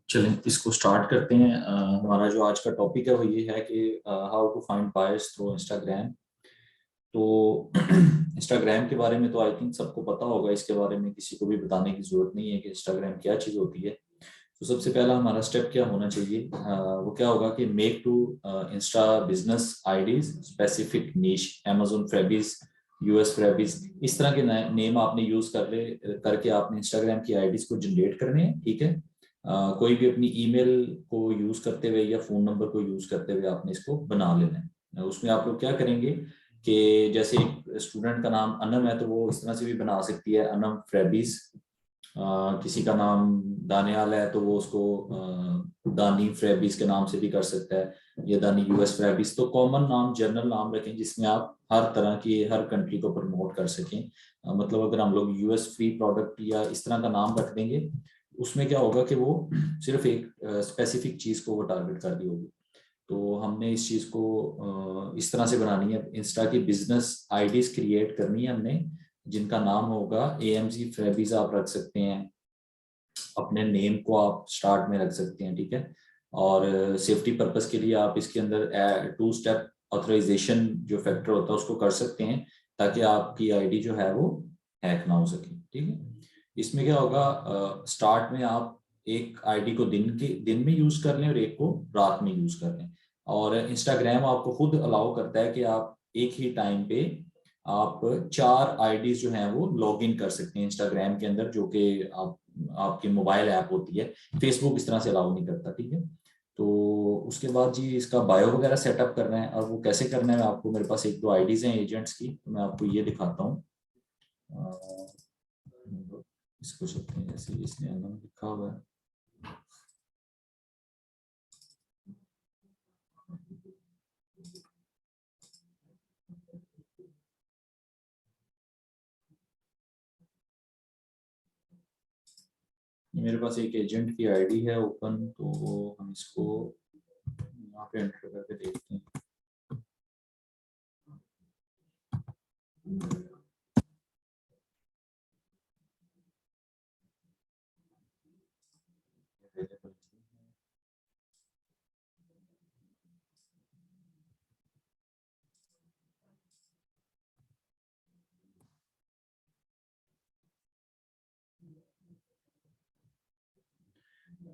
चलें इसको स्टार्ट करते हैं। हमारा जो आज का टॉपिक है वो ये है कि how to find buyers through Instagram. तो इंस्टाग्राम के बारे में तो आई थिंक सबको पता होगा, इसके बारे में किसी को भी बताने की जरूरत नहीं है कि इंस्टाग्राम क्या चीज़ होती है। तो सबसे पहला हमारा स्टेप क्या होना चाहिए, वो क्या होगा कि make to insta business IDs specific niche, Amazon freebies, US freebies, इस तरह के नेम आपने यूज करके आपने इंस्टाग्राम की आईडीज को जनरेट करने हैं। ठीक है, कोई भी अपनी ईमेल को यूज करते हुए या फोन नंबर को यूज करते हुए आपने इसको बना लेना है। उसमें आप लोग क्या करेंगे कि जैसे एक स्टूडेंट का नाम अनम है तो वो इस तरह से भी बना सकती है, अनम फ्रेबीज। किसी का नाम दानियाल है तो वो उसको दानी फ्रेबिस के नाम से भी कर सकता है, या दानी यूएस फ्रेबिस। तो कॉमन नाम, जनरल नाम रखें जिसमें आप हर तरह की हर कंट्री को प्रमोट कर सकें। मतलब अगर हम लोग यूएस फ्री प्रोडक्ट या इस तरह का नाम रख देंगे, उसमें क्या होगा कि वो सिर्फ एक स्पेसिफिक चीज को वो टारगेट कर दी होगी। तो हमने इस चीज को इस तरह से बनानी है, इंस्टा की बिजनेस आईडीज क्रिएट करनी है हमने, जिनका नाम होगा AMG फ्रेबीज आप रख सकते हैं, अपने नेम को आप स्टार्ट में रख सकते हैं। ठीक है, और सेफ्टी पर्पस के लिए आप इसके अंदर 2 स्टेप ऑथराइजेशन जो फैक्टर होता है उसको कर सकते हैं, ताकि आपकी आईडी जो है वो हैक ना हो सके। ठीक है, इसमें क्या होगा, स्टार्ट में आप एक आईडी को दिन में यूज कर लें और एक को रात में यूज कर लें। और इंस्टाग्राम आपको खुद अलाउ करता है कि आप एक ही टाइम पे आप 4 आईडीज जो हैं वो लॉग इन कर सकते हैं इंस्टाग्राम के अंदर, जो कि आपकी मोबाइल ऐप होती है। फेसबुक इस तरह से अलाउ नहीं करता। ठीक है, तो उसके बाद जी इसका बायो वगैरह सेटअप करना है, और वो कैसे करना है आपको, मेरे पास 1-2 आईडीज हैं एजेंट्स की, तो मैं आपको ये दिखाता हूँ। इसको सकते हैं, जैसे इसने नाम लिखा हुआ है। मेरे पास एक एजेंट की आईडी है ओपन, तो हम इसको यहाँ पे एंटर करके देखते हैं।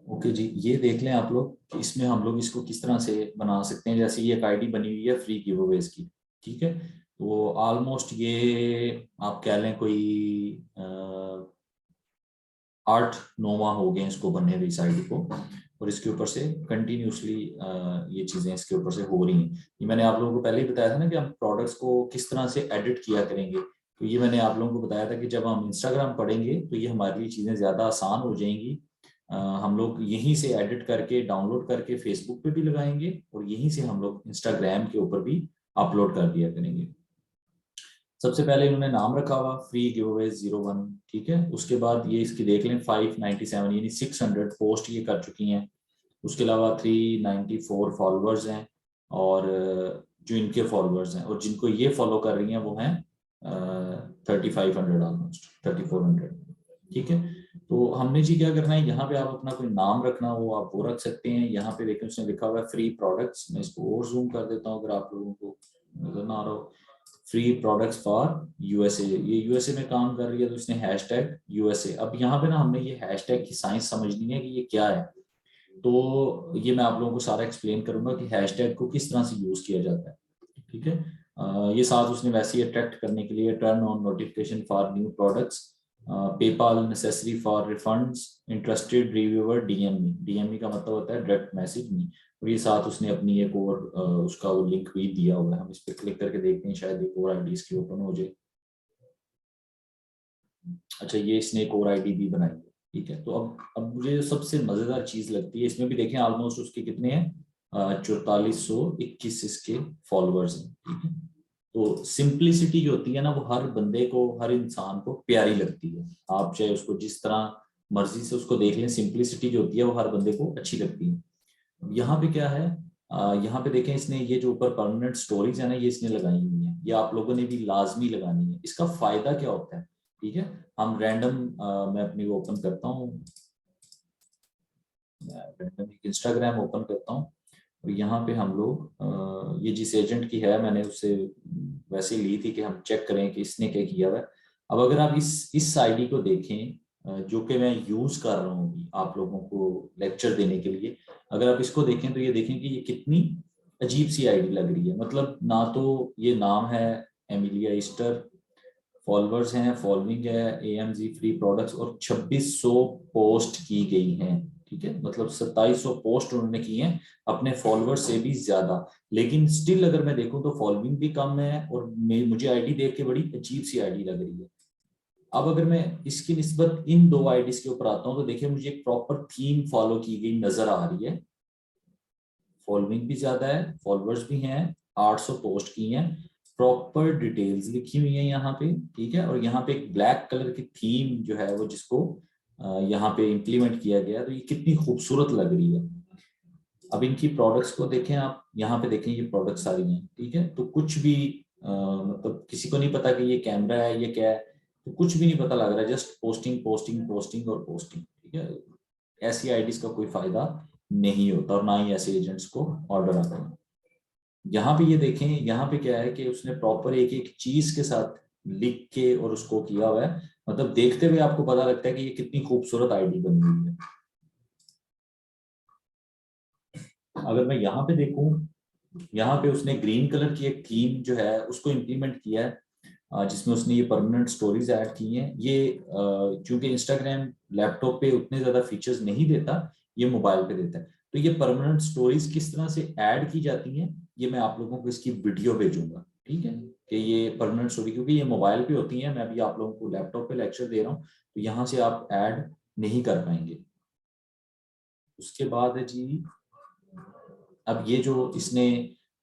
ओके जी, ये देख लें आप लोग कि इसमें हम लोग इसको किस तरह से बना सकते हैं। जैसे ये एक आईडी बनी हुई है फ्री गिवअवेज की। ठीक है, तो ऑलमोस्ट ये आप कह लें कोई 8-9 माह हो गए इसको बनने हुए इस आईडी को, और इसके ऊपर से कंटिन्यूसली ये चीजें इसके ऊपर से हो रही हैं। ये मैंने आप लोगों को पहले ही बताया था ना कि हम प्रोडक्ट्स को किस तरह से एडिट किया करेंगे। तो ये मैंने आप लोगों को बताया था कि जब हम इंस्टाग्राम पढ़ेंगे तो ये हमारे लिए चीजें ज्यादा आसान हो जाएंगी। हम लोग यहीं से एडिट करके डाउनलोड करके फेसबुक पे भी लगाएंगे, और यहीं से हम लोग इंस्टाग्राम के ऊपर भी अपलोड कर दिया करेंगे। सबसे पहले इन्होंने नाम रखा हुआ फ्री गिवअवे 01। ठीक है, उसके बाद ये इसकी देख लें 597 यानी 600 पोस्ट ये कर चुकी हैं। उसके अलावा 394 फॉलोअर्स हैं, और जो इनके फॉलोअर्स हैं और जिनको ये फॉलो कर रही हैं वो हैं 3500, ऑलमोस्ट 3400। ठीक है, तो हमने जी क्या करना है, यहाँ पे आप अपना कोई नाम रखना हो आप वो रख सकते हैं। यहाँ पे देखिए उसने लिखा हुआ है फ्री प्रोडक्ट्स, मैं इसको और जूम कर देता हूँ अगर आप लोगों को नजर ना आ रहा हो। फ्री प्रोडक्ट्स फॉर यूएसए, ये यूएसए में काम कर रही है तो इसने हैशटैग यूएसए। अब यहाँ पे ना हमने ये हैशटैग की साइंस समझनी है कि ये क्या है। तो ये मैं आप लोगों को सारा एक्सप्लेन करूंगा कि हैशटैग को किस तरह से यूज किया जाता है। ठीक है, ये साथ उसने वैसे ही अट्रैक्ट करने के लिए turn on notification for new products, PayPal necessary for refunds, interested reviewer DME का मतलब होता है डायरेक्ट मैसेज नहीं। और ये साथ उसने अपनी एक और उसका वो लिंक भी दिया हुआ है, हम इस पर क्लिक करके देखते हैं शायद एक और आईडी इसकी ओपन हो जाए। अच्छा, ये इसने एक और आईडी भी बनाई है। ठीक है, तो अब मुझे जो सबसे मजेदार चीज लगती है इसमें भी देखें, ऑलमोस्ट उसके कितने हैं 4421 इसके फॉलोअर्स हैं। ठीक है, तो सिंप्लिसिटी जो होती है ना वो हर बंदे को, हर इंसान को प्यारी लगती है। आप चाहे उसको जिस तरह मर्जी से उसको देख लें, सिंप्लिसिटी जो होती है वो हर बंदे को अच्छी लगती है। यहाँ पे क्या है, यहाँ पे देखें, इसने ये जो ऊपर परमानेंट स्टोरीज है ना, ये इसने लगाई हुई है, ये आप लोगों ने भी लाजमी लगानी है। इसका फायदा क्या होता है, ठीक है, हम रैंडम, मैं अपनी वो ओपन करता हूँ, रैंडम एक इंस्टाग्राम ओपन करता हूँ, और यहाँ पे हम लोग ये जिस एजेंट की है, मैंने उससे वैसे ली थी कि हम चेक करें कि इसने क्या किया हुआ है। अब अगर आप इस आईडी को देखें, जो कि मैं यूज कर रहा हूँ अभी आप लोगों को लेक्चर देने के लिए, अगर आप इसको देखें तो ये देखें कि ये कितनी अजीब सी आईडी लग रही है। मतलब ना तो ये नाम है एमिलिया ईस्टर, फॉलोअर्स हैं, फॉलोइंग है एएमजी फ्री प्रोडक्ट्स, और 2600 पोस्ट की गई हैं, ठीक है, मतलब 2700 पोस्ट उन्होंने की हैं अपने फॉलोअर्स से भी ज्यादा। लेकिन स्टिल अगर मैं देखूं तो फॉलोइंग भी कम है, और मुझे आईडी देख के बड़ी अजीब सी आईडी लग रही है। अब अगर मैं इसकी निस्बत इन दो आईडीज के ऊपर आता हूं तो देखिए मुझे एक प्रॉपर थीम फॉलो की गई नजर आ रही है। फॉलोइंग भी ज्यादा है, फॉलोअर्स भी हैं, 800 पोस्ट की हैं, प्रॉपर डिटेल्स लिखी हुई है यहाँ पे, ठीक है, और यहाँ पे एक ब्लैक कलर की थीम जो है वो जिसको यहाँ पे इम्प्लीमेंट किया गया, तो ये कितनी खूबसूरत लग रही है। अब इनकी प्रोडक्ट्स को देखें आप, यहाँ पे देखें ये प्रोडक्ट्स सारी हैं, ठीक है, तो कुछ भी मतलब किसी को नहीं पता कि ये कैमरा है, ये क्या है, तो कुछ भी नहीं पता लग रहा है, जस्ट पोस्टिंग पोस्टिंग पोस्टिंग और पोस्टिंग, ठीक है। ऐसी आईडीज का कोई फायदा नहीं होता, और ना ही ऐसे एजेंट्स को ऑर्डर आता है। यहाँ पे ये देखें, यहाँ पे क्या है कि उसने प्रॉपर एक एक चीज के साथ लिख के और उसको किया हुआ है, मतलब देखते हुए आपको पता लगता है कि ये कितनी खूबसूरत आईडी बनी हुई है। अगर मैं यहाँ पे देखूं, यहाँ पे उसने ग्रीन कलर की एक थीम जो है उसको इम्प्लीमेंट किया है, जिसमें उसने ये परमानेंट स्टोरीज ऐड की हैं। ये चूंकि इंस्टाग्राम लैपटॉप पे उतने ज्यादा फीचर्स नहीं देता, ये मोबाइल पे देता है, तो ये परमानेंट स्टोरीज किस तरह से ऐड की जाती हैं, ये मैं आप लोगों को इसकी वीडियो भेजूंगा, ठीक है, कि ये परमानेंट स्टोरी, क्योंकि ये मोबाइल पे होती है, मैं अभी आप लोगों को लैपटॉप पे लेक्चर दे रहा हूँ, तो यहाँ से आप ऐड नहीं कर पाएंगे। उसके बाद है जी, अब ये जो इसने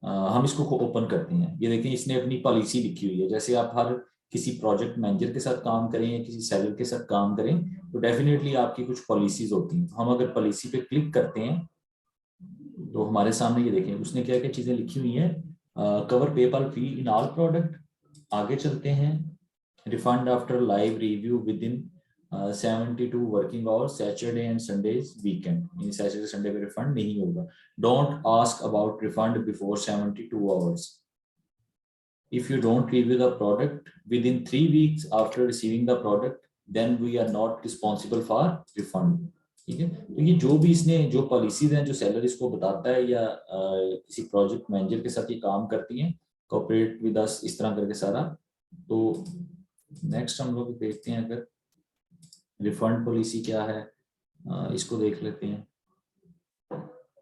हम इसको ओपन करते हैं, ये देखें इसने अपनी पॉलिसी लिखी हुई है। जैसे आप हर किसी प्रोजेक्ट मैनेजर के साथ काम करें या किसी सेलर के साथ काम करें तो डेफिनेटली आपकी कुछ पॉलिसीज होती हैं। हम अगर पॉलिसी पे क्लिक करते हैं तो हमारे सामने ये देखें उसने क्या क्या चीजें लिखी हुई हैं। Cover PayPal fee in all product, आगे चलते हैं, refund after live review with in 72 working hours, Saturday and Sundays weekend, in Saturday Sunday पे रिफंड नहीं होगा, don't ask about refund before 72 hours, if you don't review the product within 3 weeks after receiving the product then we are not responsible for refund, ठीक है। तो ये जो भी इसने जो पॉलिसीज हैं जो सेलर इसको बताता है या किसी प्रोजेक्ट मैनेजर के साथ ये काम करती हैं, कॉपरेट विद अस, इस तरह करके सारा। तो नेक्स्ट हम लोग देखते हैं, अगर रिफंड पॉलिसी क्या है, इसको देख लेते हैं।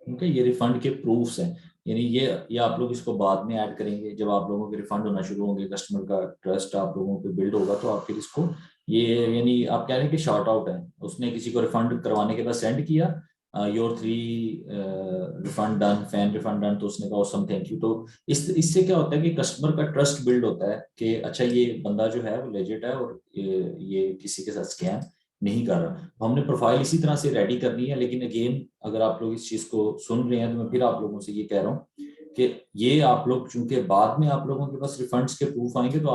ओके, ये रिफंड के प्रूफ्स हैं, यानी ये आप लोग इसको बाद में ऐड करेंगे जब आप लोगों के रिफंड होना शुरू होंगे, कस्टमर का ट्रस्ट आप लोगों पे बिल्ड होगा, तो आप फिर इसको ये, यानी आप कह रहे हैं कि शॉर्ट आउट है, उसने किसी को रिफंड करवाने के बाद सेंड किया, your 3 refund done, fan refund done, तो उसने कहा ऑसम थैंक यू। तो इससे क्या होता है कि कस्टमर का ट्रस्ट बिल्ड होता है कि अच्छा ये बंदा जो है वो लेजिट है और ये किसी के साथ स्कैम नहीं कर रहा। हमने प्रोफाइल इसी तरह से रेडी करनी है, लेकिन अगेन अगर आप लोग इस चीज को सुन रहे हैं तो मैं फिर आप लोगों से ये कह रहा हूँ कि ये आप लोग, चूंकि बाद में आप लोगों के पास रिफंड्स के प्रूफ आएंगे तो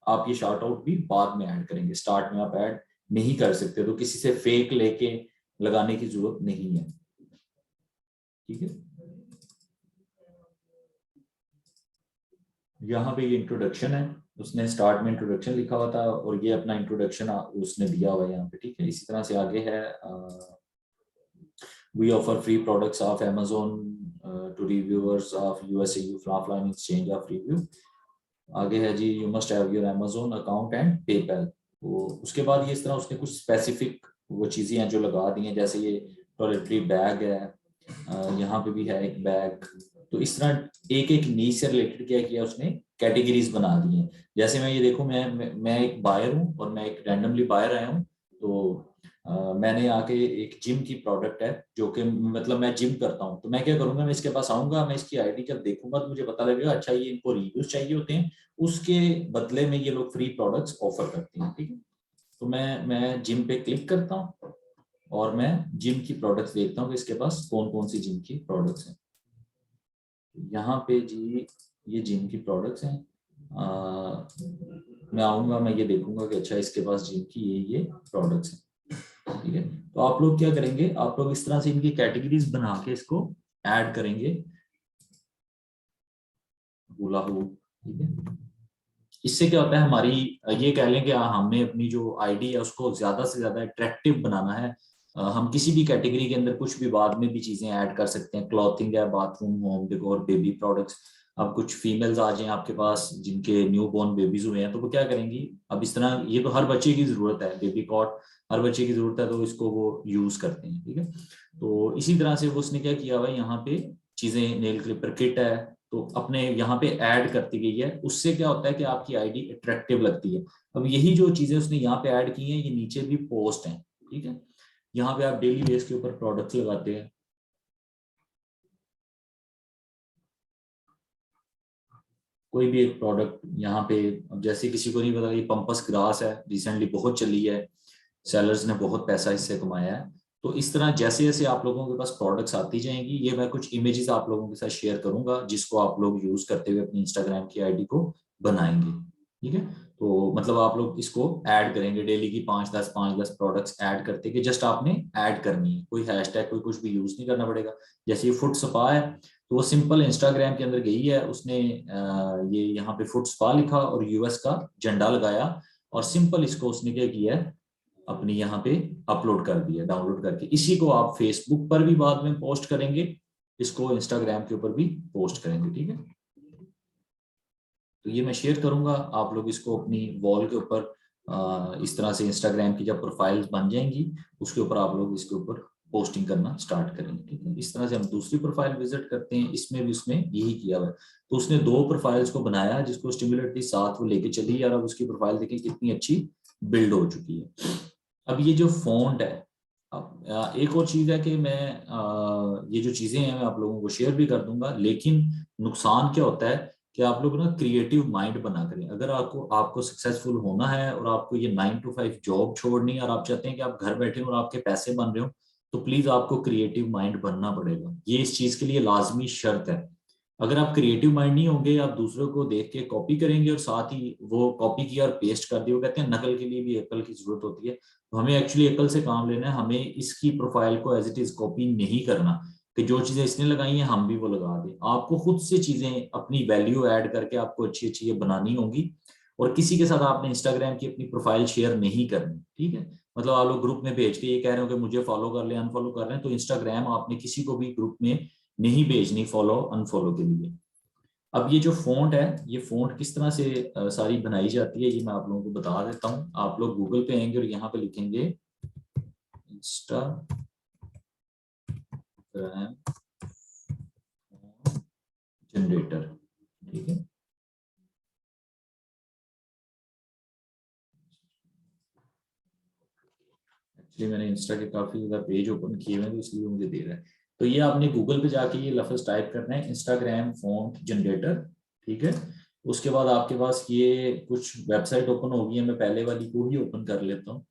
आप ये शॉर्ट आउट भी बाद में ऐड करेंगे, स्टार्ट में आप ऐड नहीं कर सकते, तो किसी से फेक लेके लगाने की जरूरत नहीं है, ठीक है। यहाँ पे ये इंट्रोडक्शन है, उसने स्टार्ट में इंट्रोडक्शन लिखा हुआ था और ये अपना इंट्रोडक्शन उसने दिया हुआ है यहाँ पे, ठीक है। इसी तरह से आगे है, we offer free products of Amazon to reviewers of USAU offline exchange of review। आगे है जी, you must have your Amazon account and PayPal। तो उसके बाद ये इस तरह उसने कुछ स्पेसिफिक वो चीजें हैं जो लगा दी हैं, जैसे ये टॉयलेटरी बैग है, यहाँ पे भी है एक बैग। तो इस तरह एक एक नीश से रिलेटेड क्या किया उसने, कैटेगरीज बना दी हैं। जैसे मैं ये देखूं, मैं एक बायर हूँ और मैं एक रैंडमली बायर आया हूँ, तो मैंने आके एक जिम की प्रोडक्ट है जो कि मतलब मैं जिम करता हूँ, तो मैं क्या करूंगा, मैं इसके पास आऊंगा, मैं इसकी आईडी जब देखूंगा तो मुझे पता लगेगा अच्छा ये इनको रिव्यूज चाहिए होते हैं, उसके बदले में ये लोग फ्री प्रोडक्ट्स ऑफर करते हैं, ठीक है। तो मैं जिम पे क्लिक करता हूँ और मैं जिम की प्रोडक्ट्स देखता हूँ कि इसके पास कौन कौन सी जिम की प्रोडक्ट्स हैं। यहाँ पे जी ये जिम की प्रोडक्ट्स हैं। मैं आऊँगा, मैं ये देखूंगा कि अच्छा इसके पास जिम की ये प्रोडक्ट्स हैं, ठीक है। तो आप लोग क्या करेंगे, आप लोग इस तरह से इनकी कैटेगरीज बना के इसको ऐड करेंगे, हुला हुप, ठीक है। इससे क्या होता है, हमारी ये कह लें कि हमने अपनी जो आईडी है उसको ज्यादा से ज्यादा अट्रैक्टिव बनाना है। हम किसी भी कैटेगरी के अंदर कुछ भी बाद में भी चीजें ऐड कर सकते हैं, क्लॉथिंग है, bathroom, home decor, baby products. अब कुछ फीमेल्स आ जाएं आपके पास जिनके न्यू बॉर्न बेबीज हुए हैं, तो वो क्या करेंगी, अब इस तरह ये तो हर बच्चे की जरूरत है, बेबी कॉट हर बच्चे की जरूरत है, तो इसको वो यूज करते हैं, ठीक है। तो इसी तरह से उसने क्या किया हुआ है, यहाँ पे चीजें, नेल क्लिपर किट है, तो अपने यहाँ पे ऐड करती गई है। उससे क्या होता है कि आपकी आईडी अट्रैक्टिव लगती है। अब यही जो चीजें उसने यहाँ पे ऐड की हैं, ये नीचे भी पोस्ट हैं, ठीक है। यहाँ पे आप डेली बेस के ऊपर प्रोडक्ट्स लगाते हैं, कोई भी एक प्रोडक्ट यहाँ पे, अब जैसे किसी को नहीं पता, ये पंपस ग्रास है, रिसेंटली बहुत चली है, सेलर्स ने बहुत पैसा इससे कमाया है। तो इस तरह जैसे जैसे आप लोगों के पास प्रोडक्ट्स आती जाएंगी, ये मैं कुछ इमेजेस आप लोगों के साथ शेयर करूंगा, जिसको आप लोग यूज करते हुए अपनी इंस्टाग्राम की आईडी को बनाएंगे, ठीक है। तो मतलब आप लोग इसको ऐड करेंगे डेली की 5-10 प्रोडक्ट्स ऐड करते कि जस्ट आपने ऐड करनी है, कोई हैशटैग कोई कुछ भी यूज नहीं करना पड़ेगा। जैसे ये फुट स्पा है, तो वो सिंपल इंस्टाग्राम के अंदर गई है, उसने ये यहाँ पे फुट स्पा लिखा और यूएस का झंडा लगाया, और सिंपल इसको उसने क्या किया है, अपनी यहाँ पे अपलोड कर दिया, डाउनलोड करके। इसी को आप फेसबुक पर भी बाद में पोस्ट करेंगे, इसको इंस्टाग्राम के ऊपर भी पोस्ट करेंगे, ठीक है। तो ये मैं शेयर करूंगा, आप लोग इसको अपनी वॉल के ऊपर इस तरह से इंस्टाग्राम की जब प्रोफाइल्स बन जाएंगी, उसके ऊपर आप लोग इसके ऊपर पोस्टिंग करना स्टार्ट करेंगे, ठीक है। इस तरह से हम दूसरी प्रोफाइल विजिट करते हैं, इसमें भी उसने यही किया हुआ है। तो उसने दो प्रोफाइल्स को बनाया, जिसको स्टिमुलेटरी साथ वो लेके चली, और अब उसकी प्रोफाइल देखिए कितनी अच्छी बिल्ड हो चुकी है। अब ये जो फॉन्ट है, अब एक और चीज है कि मैं ये जो चीजें हैं मैं आप लोगों को शेयर भी कर दूंगा, लेकिन नुकसान क्या होता है कि आप लोग ना क्रिएटिव माइंड बना करें। अगर आपको आपको सक्सेसफुल होना है और आपको ये 9 to 5 जॉब छोड़नी है, और आप चाहते हैं कि आप घर बैठे हो और आपके पैसे बन रहे हो, तो प्लीज आपको क्रिएटिव माइंड बनना पड़ेगा, ये इस चीज के लिए लाजमी शर्त है। अगर आप क्रिएटिव माइंड नहीं होंगे, आप दूसरों को देख के कॉपी करेंगे और साथ ही वो कॉपी किया और पेस्ट कर दिया, वो कहते हैं नकल के लिए भी अकल की जरूरत होती है। तो हमें एक्चुअली अकल से काम लेना है, हमें इसकी प्रोफाइल को एज इट इज कॉपी नहीं करना, कि जो चीजें इसने लगाई हैं हम भी वो लगा दें। आपको खुद से चीजें अपनी वैल्यू ऐड करके आपको अच्छी अच्छी ये बनानी होंगी, और किसी के साथ आपने इंस्टाग्राम की अपनी प्रोफाइल शेयर नहीं करनी, ठीक है। मतलब आप लोग ग्रुप में भेज के ये कह रहे हो कि मुझे फॉलो कर ले, अनफॉलो कर रहे हैं, तो इंस्टाग्राम आपने किसी को भी ग्रुप में नहीं भेजनी फॉलो अनफॉलो के लिए। अब ये जो फ़ॉन्ट है, ये फ़ॉन्ट किस तरह से सारी बनाई जाती है, ये मैं आप लोगों को बता देता हूँ। आप लोग गूगल पे आएंगे और यहाँ पे लिखेंगे इंस्टाग्राम जनरेटर, ठीक है। एक्चुअली मैंने इंस्टा के काफी ज्यादा पेज ओपन किए हुए हैं, तो इसलिए मुझे दे रहा है। तो ये आपने गूगल पे जाके ये लफ्ज टाइप करना है, इंस्टाग्राम फॉन्ट जनरेटर, ठीक है। उसके बाद आपके पास ये कुछ वेबसाइट ओपन होगी है, मैं पहले वाली को ही ओपन कर लेता हूँ।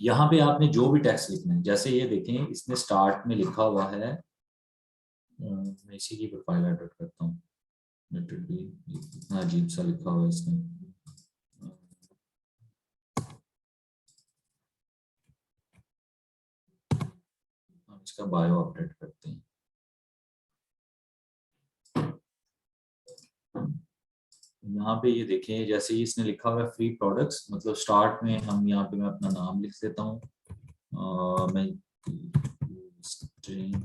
यहाँ पे आपने जो भी टेक्स्ट लिखना है, जैसे ये देखें इसने स्टार्ट में लिखा हुआ है, मैं इसी की प्रोफाइल एडिट करता हूँ, इतना अजीब सा लिखा हुआ है इसने। हम इसका बायो अपडेट करते हैं। यहाँ पे ये देखें, जैसे ही इसने लिखा हुआ है फ्री प्रोडक्ट्स, मतलब स्टार्ट में हम यहाँ पे मैं अपना नाम लिख देता हूँ, मैं string,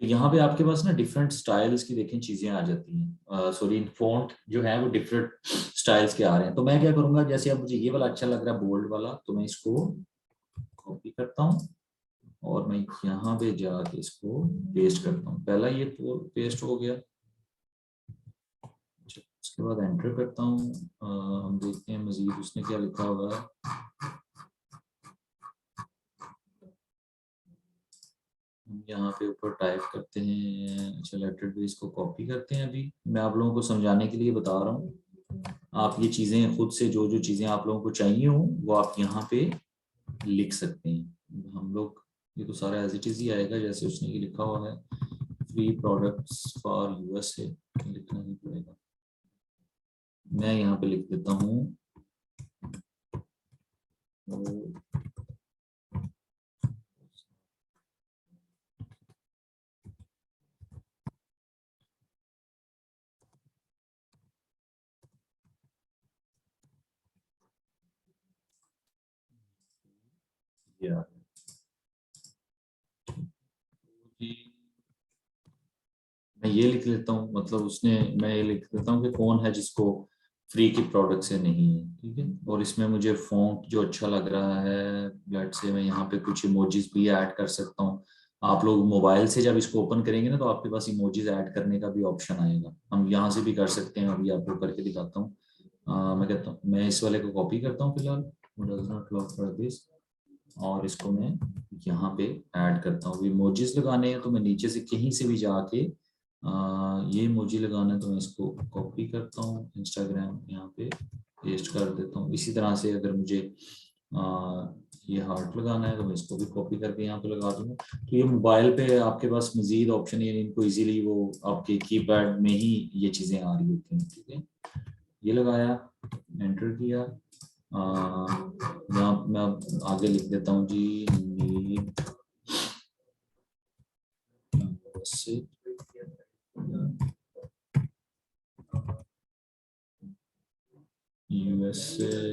तो यहाँ पे आपके पास ना डिफरेंट स्टाइल्स की देखें चीजें आ जाती हैं, सॉरी फॉन्ट जो है वो डिफरेंट स्टाइल्स के आ रहे हैं। तो मैं क्या करूंगा, जैसे अब मुझे ये वाला अच्छा लग रहा है बोल्ड वाला, तो मैं इसको कॉपी करता हूँ और मैं यहाँ पे जाके इसको पेस्ट करता हूँ। पहला ये पेस्ट हो गया, उसके बाद एंटर करता हूँ। हम देखते हैं मजीद उसने क्या लिखा होगा। हम यहाँ पे ऊपर टाइप करते हैं, अच्छा लेटर भी इसको कॉपी करते हैं। अभी मैं आप लोगों को समझाने के लिए बता रहा हूँ, आप ये चीज़ें खुद से जो जो चीज़ें आप लोगों को चाहिए हो वो आप यहाँ पे लिख सकते हैं। हम लोग ये तो सारा एज इट इज ही आएगा जैसे उसने ये लिखा हुआ है, फ्री प्रोडक्ट्स फॉर यूएसए लिखना ही पड़ेगा। मैं यहाँ पे लिख देता हूँ या मैं ये लिख लेता हूँ, मतलब उसने, मैं ये लिख देता हूँ कि कौन है जिसको फ्री की प्रोडक्ट से नहीं है, ठीक है। और इसमें मुझे फॉन्ट जो अच्छा लग रहा है, लेट से मैं यहाँ पे कुछ इमोजीज भी ऐड कर सकता हूँ। आप लोग मोबाइल से जब इसको ओपन करेंगे ना तो आपके पास इमोजीज ऐड करने का भी ऑप्शन आएगा, हम यहाँ से भी कर सकते हैं। अभी आपको करके दिखाता हूँ। मैं कहता हूँ मैं इस वाले को कॉपी करता हूँ फिलहाल, does not look for this, और इसको मैं यहाँ पे ऐड करता हूँ। इमोजीज लगाने हैं तो मैं नीचे से कहीं से भी जाके ये इमोजी लगाना है तो मैं इसको कॉपी करता हूँ, इंस्टाग्राम यहाँ पे पेस्ट कर देता हूँ। इसी तरह से अगर मुझे ये हार्ट लगाना है तो मैं इसको भी कॉपी करके यहाँ पे लगा दूंगा। तो ये मोबाइल पे आपके पास मजीद ऑप्शन है, इनको इजीली वो आपके कीपैड में ही ये चीज़ें आ रही होती हैं, ठीक है। ये लगाया, एंटर किया, यहाँ मैं आगे लिख देता हूँ जी यूएसए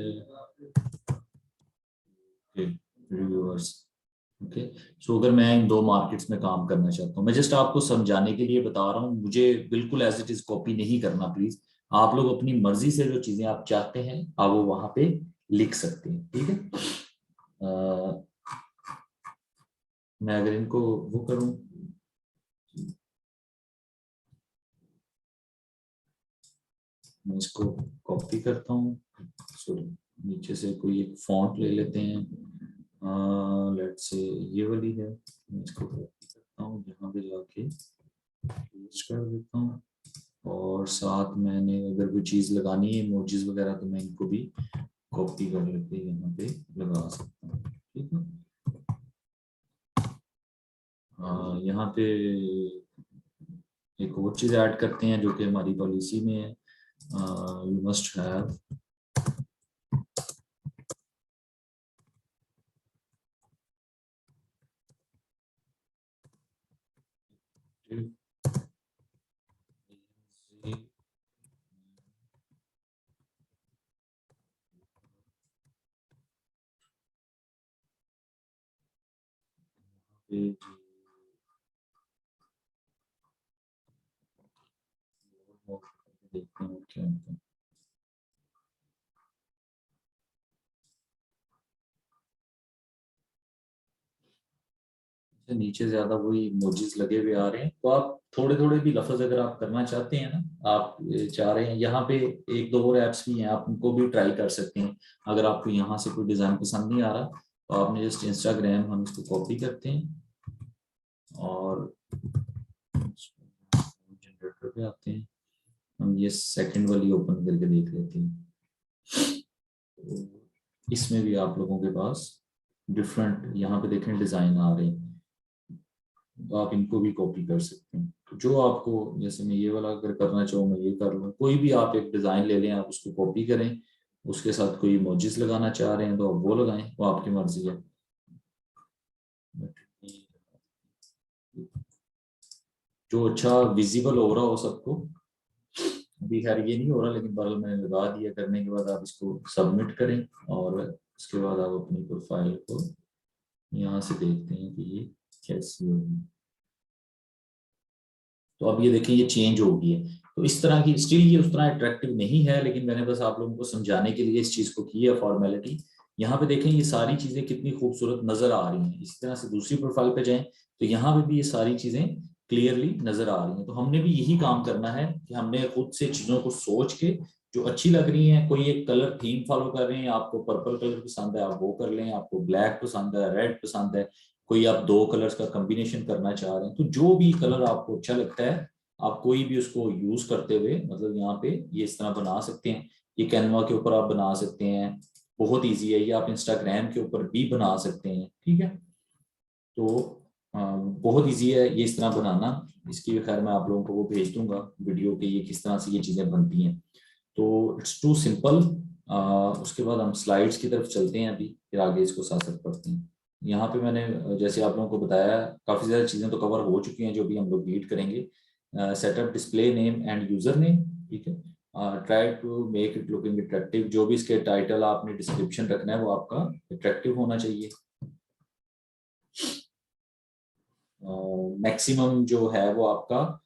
रिव्यूअर्स। ओके, सो अगर मैं इन दो मार्केट्स में काम करना चाहता हूँ, मैं जस्ट आपको समझाने के लिए बता रहा हूँ, मुझे बिल्कुल एज इट इज कॉपी नहीं करना प्लीज। आप लोग अपनी मर्जी से जो चीजें आप चाहते हैं आप वो वहां पे लिख सकते हैं, ठीक है। मैं अगर इनको वो करूं, मैं इसको कॉपी करता हूँ, सॉरी नीचे से कोई एक फॉन्ट ले लेते हैं, लेट्स से ये वाली है, मैं इसको कॉपी करता हूँ, यहाँ पे जाके पेस्ट कर देता हूँ। और साथ मैंने अगर कोई चीज लगानी है इमोजीज वगैरह तो मैं इनको भी कॉपी कर लेके यहाँ पे लगा सकता हूँ, ठीक है। यहाँ पे एक और चीज ऐड करते हैं जो कि हमारी पॉलिसी में है, यू मस्ट हैव देखते हैं क्या होता है। नीचे ज्यादा वही इमोजीज लगे हुए आ रहे हैं, तो आप थोड़े थोड़े भी लफ्ज अगर आप करना चाहते हैं ना, आप चाह रहे हैं, यहाँ पे एक दो और ऐप्स भी हैं, आप उनको भी ट्राई कर सकते हैं। अगर आपको यहाँ से कोई डिजाइन पसंद नहीं आ रहा तो आपने जस्ट इंस्टाग्राम, हम इसको कॉपी करते हैं और जनरेटर पे आते हैं, हम ये सेकंड वाली ओपन करके देख लेते हैं। तो इसमें भी आप लोगों के पास डिफरेंट यहाँ पे देखें डिजाइन आ रहे हैं, तो आप इनको भी कॉपी कर सकते हैं। तो जो आपको, जैसे मैं ये वाला अगर करना चाहूँ मैं ये कर लूँ, कोई भी आप एक डिजाइन ले लें, आप उसको कॉपी करें, उसके साथ कोई इमोजीज लगाना चाह रहे हैं तो आप वो लगाएं, वो आपकी मर्जी है। जो अच्छा विजिबल हो रहा हो सबको, अभी खैर ये नहीं हो रहा लेकिन बगल में लगा दिया, करने के बाद आप इसको सबमिट करें और उसके बाद आप अपनी प्रोफाइल को यहाँ से देखते हैं कि ये कैसी होगी। तो अब ये देखिए ये चेंज हो गई है। तो इस तरह की स्टिल ये उस तरह अट्रैक्टिव नहीं है, लेकिन मैंने बस आप लोगों को समझाने के लिए इस चीज को की है फॉर्मेलिटी। यहाँ पे देखें ये सारी चीजें कितनी खूबसूरत नजर आ रही हैं। इसी तरह से दूसरी प्रोफाइल पे जाएं तो यहाँ पे भी ये सारी चीजें क्लियरली नजर आ रही हैं। तो हमने भी यही काम करना है कि हमने खुद से चीजों को सोच के जो अच्छी लग रही है, कोई एक कलर थीम फॉलो कर रहे हैं, आपको पर्पल कलर पसंद है आप वो कर लें, आपको ब्लैक पसंद है, रेड पसंद है, कोई आप दो कलर्स का कॉम्बिनेशन करना चाह रहे हैं, तो जो भी कलर आपको अच्छा लगता है आप कोई भी उसको यूज करते हुए मतलब यहाँ पे ये इस तरह बना सकते हैं। ये कैनवा के ऊपर आप बना सकते हैं, बहुत इजी है। ये आप इंस्टाग्राम के ऊपर भी बना सकते हैं, ठीक है। तो बहुत इजी है ये इस तरह बनाना। इसकी भी खैर मैं आप लोगों को वो भेज दूंगा वीडियो के, ये किस तरह से ये चीज़ें बनती हैं। तो इट्स टू सिंपल। उसके बाद हम स्लाइड्स की तरफ चलते हैं अभी, फिर आगे इसको साथ साथ पढ़ते हैं। यहाँ पे मैंने जैसे आप लोगों को बताया काफ़ी ज़्यादा चीज़ें तो कवर हो चुकी हैं जो भी हम लोग रीड करेंगे। Setup display name and user name, ठीक है। Try to make it looking attractive, जो भी इसके टाइटल आपने डिस्क्रिप्शन रखना है वो आपका अट्रैक्टिव होना चाहिए। मैक्सिमम जो है वो आपका,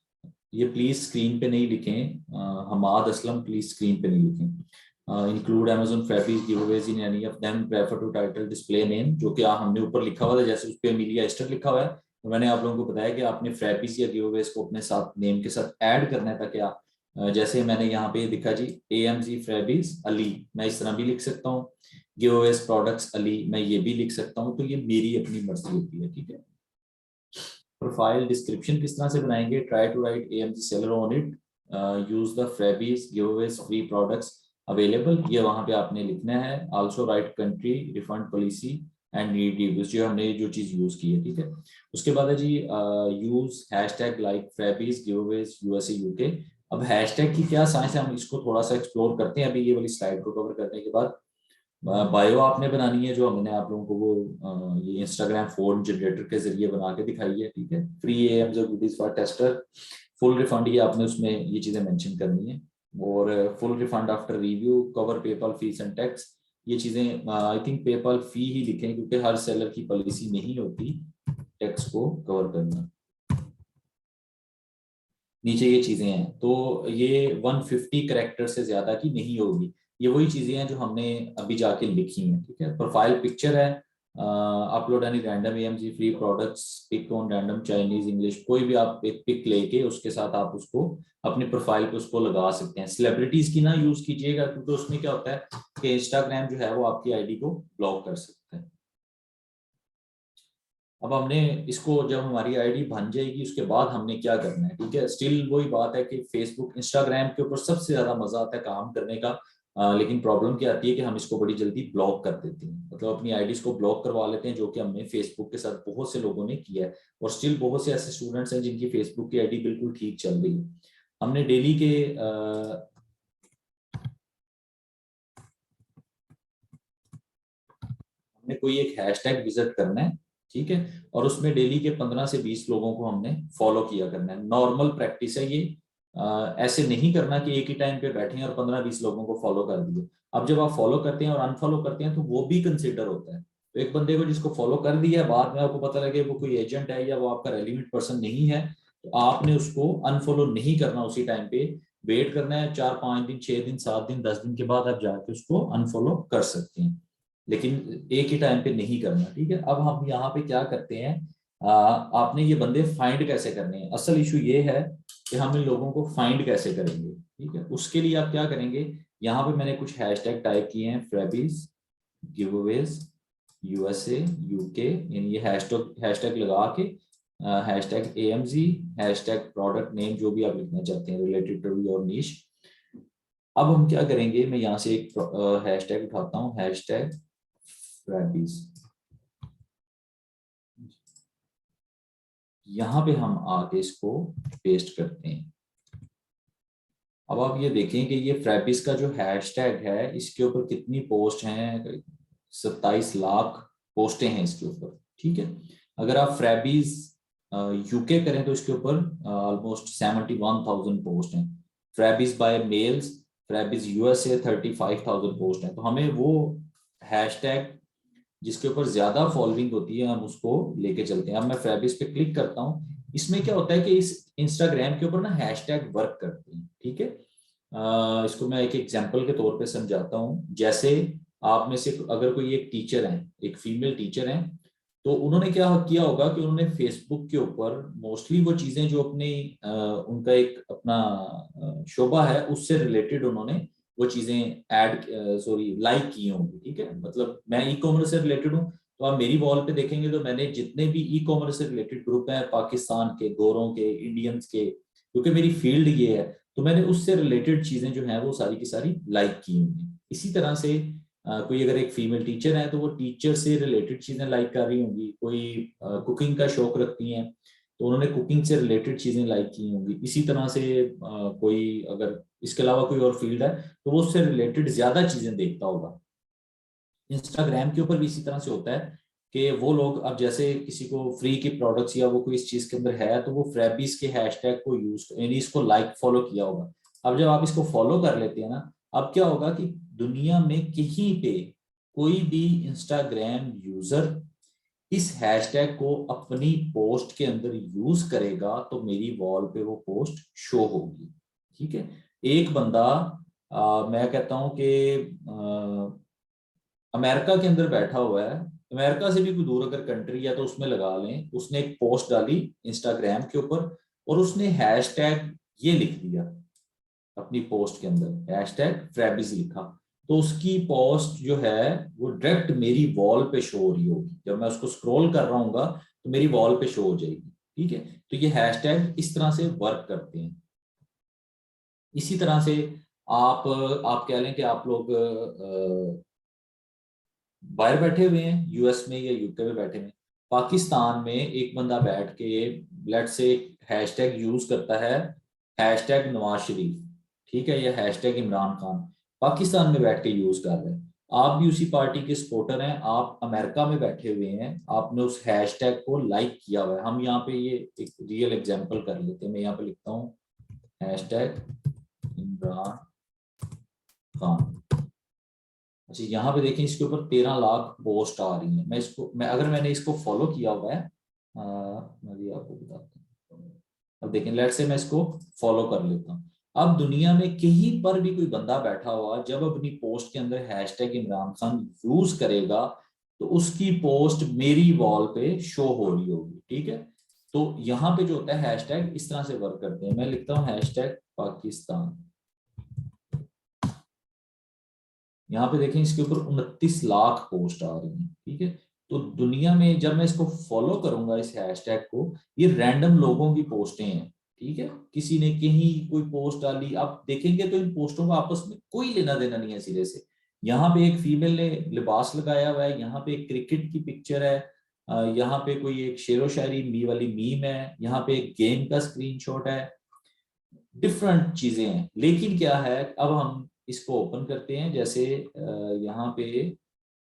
ये प्लीज स्क्रीन पे नहीं लिखें, हमाद असलम प्लीज स्क्रीन पे नहीं लिखें। Include Amazon fabric giveaways in any of them, prefer to title display name, जो कि हमने ऊपर लिखा हुआ था जैसे उस पे अमीलिया एस्टर लिखा हुआ है। तो मैंने आप लोगों को बताया कि आपने फ्रैबीज या गिवअवेज को अपने साथ नेम के साथ ऐड करना है, ताकि आप जैसे मैंने यहाँ पे दिखा जी AMG फ्रैबीज अली, मैं इस तरह भी लिख सकता हूँ। गिवअवेज प्रोडक्ट्स अली, मैं ये भी लिख सकता हूँ। तो ये मेरी अपनी मर्जी होती है, ठीक है। प्रोफाइल डिस्क्रिप्शन किस तरह से बनाएंगे, try to write AMG seller on it, use the freebies giveaways free products available, ये वहां पे आपने लिखना है। Also write country refund policy and need reviews, जो हमने जो चीज यूज की है, ठीक है। उसके बाद है जी use hashtag like freebies giveaways USA UK। अब हैशटैग की क्या साइंस है, हम इसको थोड़ा सा एक्सप्लोर करते हैं अभी ये वाली स्लाइड को कवर करने के बाद। बायो आपने बनानी है, जो हमने आप लोगों को वो ये इंस्टाग्राम फोन जनरेटर के जरिए बना के दिखाई है, ठीक है। फ्री AMs और goodies for tester, full refund, ये आपने उसमें ये चीजें मेंशन करनी है। और full refund after review, cover PayPal fees and tax, ये चीजें आई थिंक पेपल फी ही लिखें, क्योंकि हर सेलर की पॉलिसी नहीं होती टैक्स को कवर करना। नीचे ये चीजें हैं, तो ये 150 कैरेक्टर से ज्यादा की नहीं होगी। ये वही चीजें हैं जो हमने अभी जाके लिखी हैं, ठीक है। प्रोफाइल पिक्चर है, upload any random AMG free products, pick on random Chinese English, कोई भी आप एक पिक लेके उसके साथ आप उसको अपने प्रोफाइल पे उसको लगा सकते हैं। सेलिब्रिटीज की ना यूज कीजिएगा, क्योंकि उसमें क्या होता है कि इंस्टाग्राम जो है वो आपकी आईडी को ब्लॉक कर सकता है। अब हमने इसको, जब हमारी आईडी बन जाएगी उसके बाद हमने क्या करना है, ठीक है। स्टिल वही बात है कि फेसबुक इंस्टाग्राम के ऊपर सबसे ज्यादा मजा आता है काम करने का। लेकिन प्रॉब्लम क्या आती है कि हम इसको बड़ी जल्दी ब्लॉक कर देते हैं, मतलब अपनी आईडीज को ब्लॉक करवा लेते हैं, जो कि हमने फेसबुक के साथ बहुत से लोगों ने किया है। और स्टिल बहुत से ऐसे स्टूडेंट्स हैं जिनकी फेसबुक की आईडी बिल्कुल ठीक चल रही है। हमने डेली के हमने कोई एक हैशटैग विजिट करना है, ठीक है। और उसमें डेली के 15 से 20 लोगों को हमने फॉलो किया करना है। नॉर्मल प्रैक्टिस है ये। ऐसे नहीं करना कि एक ही टाइम पे बैठे और 15-20 लोगों को फॉलो कर दिए। अब जब आप फॉलो करते हैं और अनफॉलो करते हैं तो वो भी कंसिडर होता है। तो एक बंदे को जिसको फॉलो कर दिया, बाद में आपको पता लगे वो कोई एजेंट है या वो आपका रेलिवेंट पर्सन नहीं है, तो आपने उसको अनफॉलो नहीं करना उसी टाइम पे। वेट करना है 4-5 दिन, 6 दिन, 7 दिन, 10 दिन के बाद आप जाके उसको अनफॉलो कर सकते हैं, लेकिन एक ही टाइम पे नहीं करना, ठीक है। अब हम यहाँ पे क्या करते हैं, आपने ये बंदे फाइंड कैसे करने हैं, असल इशू ये है कि हम इन लोगों को फाइंड कैसे करेंगे, ठीक है। उसके लिए आप क्या करेंगे, यहाँ पे मैंने कुछ हैशटैग टाइप किए हैं, फ्रेबीज गिवअवेज USA UK, इन ये हैशटैग लगा के hashtag AMG, hashtag product name, जो भी आप लिखना चाहते हैं रिलेटेड टू योर नीश। अब हम क्या करेंगे, मैं यहाँ से एक हैशटैग उठाता हूँ, हैशटैग फ्रैबीज। यहाँ पे हम आके इसको पेस्ट करते हैं। अब आप ये देखें कि ये फ्रैबीज का जो हैशटैग है इसके ऊपर कितनी पोस्ट हैं, 27 लाख पोस्टें हैं इसके ऊपर, ठीक है। अगर आप फ्रैबीज UK करें तो इसके ऊपर ऑलमोस्ट 71,000 पोस्ट हैं। फ्रैबीज बाय मेल्स, फ्रैबीज USA 35,000 पोस्ट हैं। तो हमें वो हैशटैग जिसके ऊपर ज्यादा फॉलोइंग होती है हम उसको लेके चलते हैं। अब मैं फ्रैबिस पे क्लिक करता हूँ, इसमें क्या होता है कि इस इंस्टाग्राम के ऊपर ना हैशटैग वर्क करते हैं, ठीक है। इसको मैं एक एग्जांपल के तौर पे समझाता हूँ। जैसे आप में से अगर कोई एक टीचर है, एक फीमेल टीचर है, तो उन्होंने क्या किया होगा कि उन्होंने फेसबुक के ऊपर मोस्टली वो चीजें जो अपनी उनका एक अपना शोभा है उससे रिलेटेड उन्होंने वो चीजें ऐड सॉरी लाइक की होंगी, ठीक है। मतलब मैं ई कॉमर्स से रिलेटेड हूँ, तो आप मेरी वॉल पे देखेंगे तो मैंने जितने भी ई कॉमर्स से रिलेटेड ग्रुप हैं पाकिस्तान के, गोरों के, इंडियंस के, क्योंकि मेरी फील्ड ये है, तो मैंने उससे रिलेटेड चीजें जो हैं वो सारी की सारी लाइक की होंगी। इसी तरह से कोई अगर एक फीमेल टीचर है तो वो टीचर से रिलेटेड चीजें लाइक कर रही होंगी। कोई कुकिंग का शौक रखती हैं तो उन्होंने कुकिंग से रिलेटेड चीजें लाइक की होंगी। इसी तरह से कोई अगर इसके अलावा कोई और फील्ड है तो वो उससे रिलेटेड ज्यादा चीजें देखता होगा। इंस्टाग्राम के ऊपर भी इसी तरह से होता है कि वो लोग, अब जैसे किसी को फ्री की प्रोडक्ट्स या वो कोई इस चीज के अंदर है तो वो फ्रेबीज के हैशटैग को यूज, यानी इसको लाइक फॉलो किया होगा। अब जब आप इसको फॉलो कर लेते हैं ना, अब क्या होगा कि दुनिया में कहीं पे कोई भी इंस्टाग्राम यूजर इस हैशटैग को अपनी पोस्ट के अंदर यूज करेगा तो मेरी वॉल पे वो पोस्ट शो होगी। ठीक है। एक बंदा मैं कहता हूं कि अमेरिका के अंदर बैठा हुआ है, अमेरिका से भी कोई दूर अगर कंट्री है तो उसमें लगा लें, उसने एक पोस्ट डाली इंस्टाग्राम के ऊपर और उसने हैशटैग ये लिख दिया अपनी पोस्ट के अंदर, हैशटैग फ्रेबिज लिखा, तो उसकी पोस्ट जो है वो डायरेक्ट मेरी वॉल पे शो हो रही होगी। जब मैं उसको स्क्रॉल कर रहा हूँ तो मेरी वॉल पे शो हो जाएगी। ठीक है। तो ये हैशटैग इस तरह से वर्क करते हैं। इसी तरह से आप कह लें कि आप लोग बाहर बैठे हुए हैं, यूएस में या यूके में बैठे हुए, पाकिस्तान में एक बंदा बैठ के लेट से हैशटैग यूज करता है, हैशटैग नवाज शरीफ, ठीक है, या हैशटैग इमरान खान, पाकिस्तान में बैठ के यूज कर रहे हैं। आप भी उसी पार्टी के सपोर्टर हैं, आप अमेरिका में बैठे हुए हैं, आपने उस हैशटैग को लाइक किया हुआ है। हम यहाँ पे ये एक रियल एग्जांपल कर लेते हैं। मैं यहाँ पे लिखता हूँ हैशटैग इमरान खान। अच्छा, यहाँ पे देखें इसके ऊपर 13 लाख पोस्ट आ रही है। अगर मैंने इसको फॉलो किया हुआ है, मैं भी आपको बताता हूँ। अब देखें, लेट से मैं इसको फॉलो कर लेता हूँ। अब दुनिया में कहीं पर भी कोई बंदा बैठा हुआ जब अपनी पोस्ट के अंदर हैशटैग इमरान खान यूज करेगा तो उसकी पोस्ट मेरी वॉल पे शो हो रही होगी। ठीक है। तो यहाँ पे जो होता है हैशटैग इस तरह से वर्क करते हैं। मैं लिखता हूँ हैशटैग पाकिस्तान, यहाँ पे देखें इसके ऊपर 29 लाख पोस्ट आ रही हैं। ठीक है। तो दुनिया में जब मैं इसको फॉलो करूंगा इस हैशटैग को, ये रैंडम लोगों की पोस्टें हैं। ठीक है। किसी ने कहीं कोई पोस्ट डाली, आप देखेंगे तो इन पोस्टों का आपस में कोई लेना देना नहीं है सिरे से। यहाँ पे एक फीमेल ने लिबास लगाया हुआ है, यहाँ पे एक क्रिकेट की पिक्चर है, यहाँ पे कोई एक शेरो शायरी मी वाली मीम है, यहाँ पे एक गेम का स्क्रीनशॉट है, डिफरेंट चीजें हैं। लेकिन क्या है, अब हम इसको ओपन करते हैं, जैसे यहाँ पे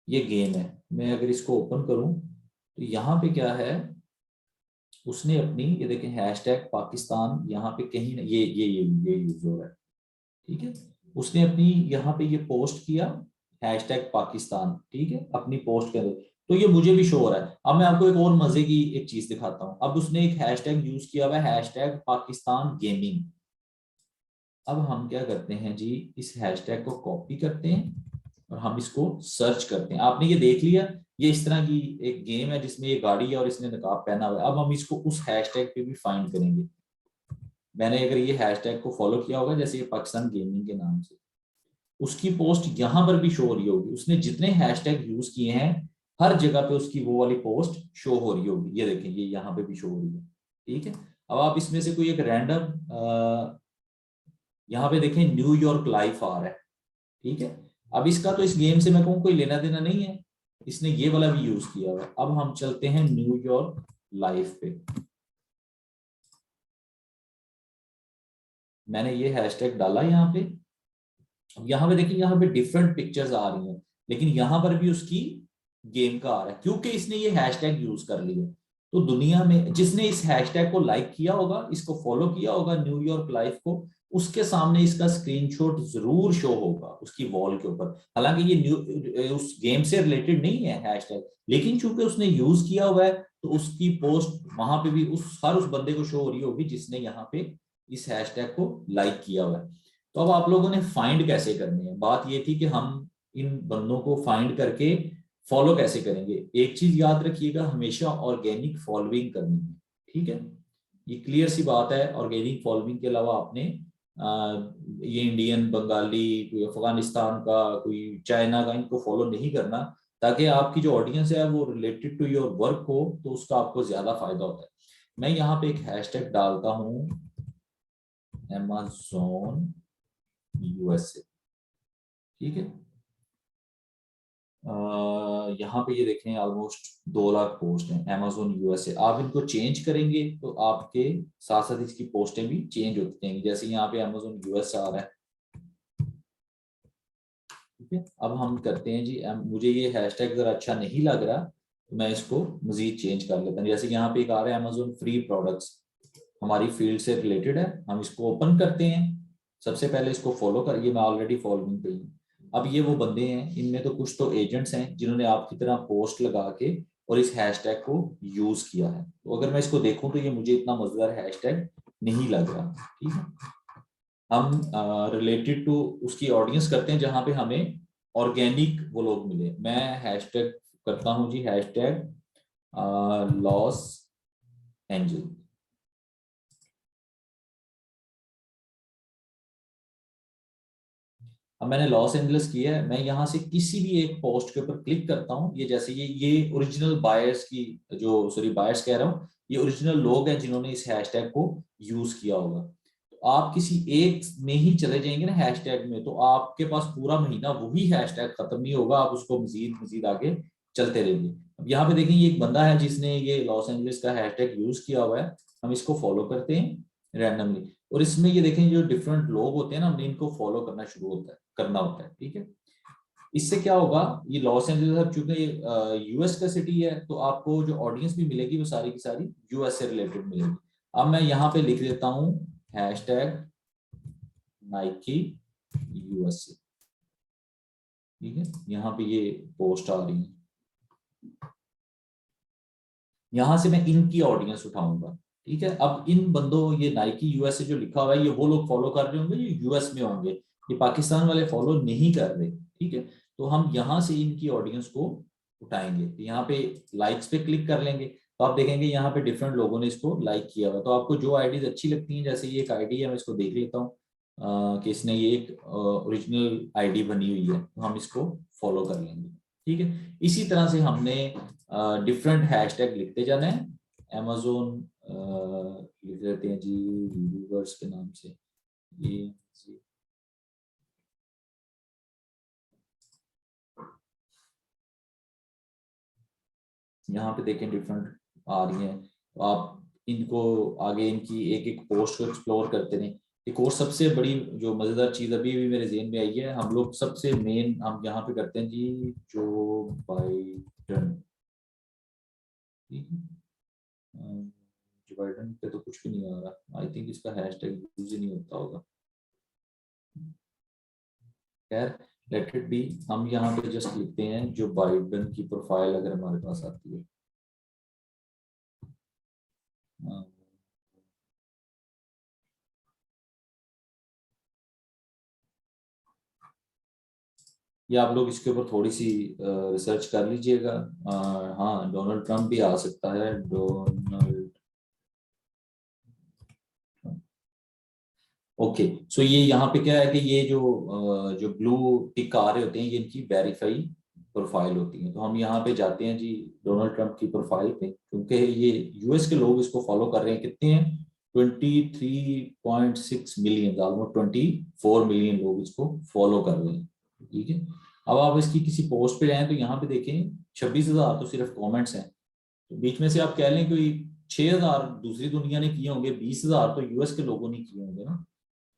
ये गेम है, मैं अगर इसको ओपन करूं तो यहाँ पे क्या है, उसने अपनी, ये देखें हैशटैग पाकिस्तान, यहाँ पे कहीं ये यूज हो रहा है। ठीक है। उसने अपनी यहाँ पे ये पोस्ट किया हैशटैग पाकिस्तान, ठीक है, अपनी पोस्ट के अंदर, तो ये मुझे भी शो हो रहा है। अब मैं आपको एक और मजे की एक चीज दिखाता हूँ। अब उसने एक हैशटैग यूज किया हुआ है, हैशटैग पाकिस्तान गेमिंग। अब हम क्या करते हैं जी, इस हैशटैग को कॉपी करते हैं और हम इसको सर्च करते हैं। आपने ये देख लिया, ये इस तरह की एक गेम है जिसमें ये गाड़ी है और इसने नकाब पहना हुआ है। अब हम इसको उस हैशटैग पे भी फाइंड करेंगे। मैंने अगर ये हैशटैग को फॉलो किया होगा, जैसे ये पाकिस्तान गेमिंग के नाम से, उसकी पोस्ट यहां पर भी शो हो रही होगी। उसने जितने हैशटैग यूज किए हैं हर जगह पे उसकी वो वाली पोस्ट शो हो रही होगी। ये देखें, ये यहाँ पे भी शो हो रही है। ठीक है। अब आप इसमें से कोई एक रैंडम, यहाँ पे देखें न्यूयॉर्क लाइफ आ रहा है। ठीक है। अब इसका तो इस गेम से मैं कहूँ कोई लेना देना नहीं है, इसने ये वाला भी यूज किया हुआ है। अब हम चलते हैं न्यूयॉर्क लाइफ पे। मैंने ये हैशटैग डाला यहाँ पे। अब यहाँ पे देखिए, यहाँ पे डिफरेंट पिक्चर्स आ रही हैं, लेकिन यहाँ पर भी उसकी गेम का आ रहा है क्योंकि इसने ये हैशटैग यूज कर लिया। तो दुनिया में जिसने इस हैशटैग को लाइक किया होगा, इसको फॉलो किया होगा न्यूयॉर्क लाइफ को, उसके सामने इसका स्क्रीनशॉट जरूर शो होगा उसकी वॉल के ऊपर। हालांकि ये उस गेम से रिलेटेड नहीं है हैशटैग, लेकिन चूंकि उसने यूज किया हुआ है तो उसकी पोस्ट वहां पे भी उस बंदे को शो हो रही होगी जिसने यहाँ पे इस हैशटैग को लाइक किया हुआ है। तो अब आप लोगों ने फाइंड कैसे करनी है, बात ये थी कि हम इन बंदों को फाइंड करके फॉलो कैसे करेंगे। एक चीज याद रखिएगा, हमेशा ऑर्गेनिक फॉलोइंग करनी है। ठीक है। ये क्लियर सी बात है। ऑर्गेनिक फॉलोइंग के अलावा आपने ये इंडियन, बंगाली, कोई अफगानिस्तान का, कोई चाइना का, इनको फॉलो नहीं करना, ताकि आपकी जो ऑडियंस है वो रिलेटेड टू योर वर्क हो, तो उसका आपको ज्यादा फायदा होता है। मैं यहाँ पे एक हैशटैग डालता हूँ Amazon USA, ठीक है। यहाँ पे ये देखें ऑलमोस्ट 2 लाख पोस्ट हैं Amazon USA। आप इनको चेंज करेंगे तो आपके साथ साथ इसकी पोस्टें भी चेंज होती जाएंगी। जैसे यहाँ पे Amazon US आ रहा है, ठीक है। अब हम करते हैं जी, मुझे ये हैशटैग अगर अच्छा नहीं लग रहा तो मैं इसको मजीद चेंज कर लेता हूँ। जैसे यहाँ पे एक आ रहा है Amazon फ्री प्रोडक्ट्स, हमारी फील्ड से रिलेटेड है। हम इसको ओपन करते हैं, सबसे पहले इसको फॉलो करिए, मैं ऑलरेडी फॉलोइंग पे हूँ। अब ये वो बंदे हैं, इनमें तो कुछ तो एजेंट्स हैं जिन्होंने आपकी तरह पोस्ट लगा के और इस हैशटैग को यूज किया है। तो अगर मैं इसको देखूं तो ये मुझे इतना मजेदार हैशटैग नहीं लग रहा, ठीक है। हम रिलेटेड टू उसकी ऑडियंस करते हैं जहां पे हमें ऑर्गेनिक वो लोग मिले। मैं हैशटैग करता हूं जी, हैशटैग लॉस एंजल। अब मैंने लॉस एंजल्स किया है, मैं यहाँ से किसी भी एक पोस्ट के ऊपर क्लिक करता हूँ। ये जैसे ये ओरिजिनल बायर्स की, जो सॉरी बायर्स कह रहा हूँ, ये ओरिजिनल लोग हैं जिन्होंने इस हैशटैग को यूज किया होगा। तो आप किसी एक में ही चले जाएंगे ना हैशटैग में, तो आपके पास पूरा महीना वही हैशटैग खत्म नहीं होगा, आप उसको मजीद मजीद आगे चलते रहेंगे। अब यहाँ पे देखिए ये एक बंदा है जिसने ये लॉस एंजलिस का हैशटैग यूज किया हुआ है। हम इसको फॉलो करते हैं रैंडमली, और इसमें ये देखें जो डिफरेंट लोग होते हैं ना, हमने इनको फॉलो करना होता है, ठीक है। इससे क्या होगा, ये लॉस एंजलिस अब चूंकि यूएस का सिटी है, तो आपको जो ऑडियंस भी मिलेगी वो सारी की सारी यूएस से रिलेटेड मिलेगी। अब मैं यहाँ पे लिख देता हूँ हैशटैग नाइकी यूएसए, ठीक है। यहाँ पे ये पोस्ट आ रही है, यहां से मैं इनकी ऑडियंस उठाऊंगा, ठीक है। अब इन बंदों, ये नाइकी यूएसए जो लिखा हुआ है, ये वो लोग फॉलो कर रहे होंगे जो यूएस में होंगे, ये पाकिस्तान वाले फॉलो नहीं कर रहे, ठीक है। तो हम यहाँ से इनकी ऑडियंस को उठाएंगे। तो यहाँ पे लाइक्स पे क्लिक कर लेंगे, तो आप देखेंगे यहाँ पे डिफरेंट लोगों ने इसको लाइक किया हुआ। तो आपको जो आईडीज अच्छी लगती हैं, जैसे ये एक आईडी है, मैं इसको देख लेता हूँ कि इसने ये एक ओरिजिनल आईडी बनी हुई है, तो हम इसको फॉलो कर लेंगे, ठीक है। इसी तरह से हमने डिफरेंट हैशटैग लिखते जाना है। अमेजोन लिख देते हैं जी रिव्यूअर्स के नाम से, ये यहाँ पे देखें डिफरेंट आ रही हैं। तो आप इनको आगे इनकी एक एक पोस्ट को एक्सप्लोर करते रहें। एक और सबसे बड़ी जो मजेदार चीज अभी भी मेरे जेहन में आई है, हम लोग सबसे मेन हम यहाँ पे करते हैं जी जो बाइडन, ठीक है। जो बाइडन पे तो कुछ भी नहीं आ रहा, आई थिंक इसका हैशटैग यूज ही नहीं होता होगा। खैर लेट इट बी, हम यहाँ पे जस्ट लिखते हैं जो बाइडन की प्रोफाइल अगर हमारे पास आती है। या आप लोग इसके ऊपर थोड़ी सी रिसर्च कर लीजिएगा। हाँ डोनाल्ड ट्रंप भी आ सकता है, डोनाल्ड। ओके, सो ये यहाँ पे क्या है कि ये जो ब्लू टिक आ रहे होते हैं, ये इनकी वेरीफाई प्रोफाइल होती है। तो हम यहाँ पे जाते हैं जी डोनाल्ड ट्रंप की प्रोफाइल पे, क्योंकि ये यूएस के लोग इसको फॉलो कर रहे हैं। कितने हैं? 23.6 मिलियन, ऑलमोस्ट 24 मिलियन लोग इसको फॉलो कर रहे हैं, ठीक है। अब आप इसकी किसी पोस्ट पे जाएं तो यहाँ पे देखें 26,000 तो सिर्फ कमेंट्स हैं। तो बीच में से आप कह लें कोई 6,000 दूसरी दुनिया ने किए होंगे, 20,000 तो यूएस के लोगों ने किए होंगे ना।